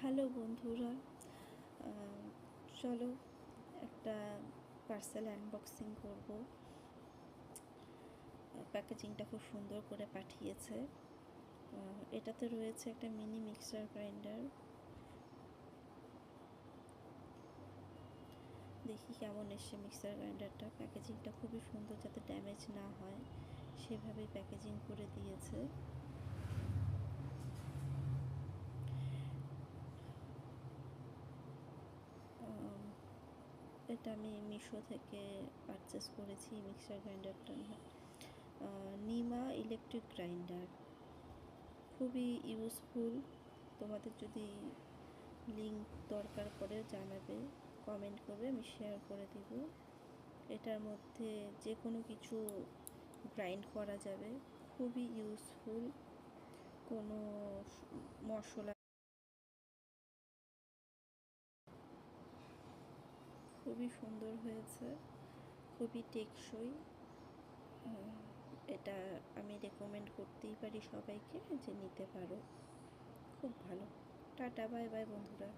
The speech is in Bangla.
হ্যালো বন্ধুরা, চলো একটা পার্সেল আনবক্সিং করব। প্যাকেজিংটা খুব সুন্দর করে পাঠিয়েছে। এটাতে রয়েছে একটা মিনি মিক্সার গ্রাইন্ডার। দেখি কেমন এসছে মিক্সার গ্রাইন্ডারটা। প্যাকেজিংটা খুবই সুন্দর, যাতে ড্যামেজ না হয় সেভাবেই প্যাকেজিং করে দিয়েছে। এটা আমি মিশো থেকে পারচেস করেছি মিক্সার গ্রাইন্ডারটা। নিমা ইলেকট্রিক গ্রাইন্ডার খুবই ইউজফুল। তোমাদের যদি লিঙ্ক দরকার পড়ে জানাবে, কমেন্ট করবে, আমি শেয়ার করে দিব। এটার মধ্যে যে কোনো কিছু গ্রাইন্ড করা যাবে, খুবই ইউজফুল। কোনো মশলা খুবই সুন্দর হয়েছে, খুবই টেকসই। এটা আমি রেকমেন্ড করতেই পারি সবাইকে যে নিতে পারো, খুব ভালো। টাটা, বাই বাই বন্ধুরা।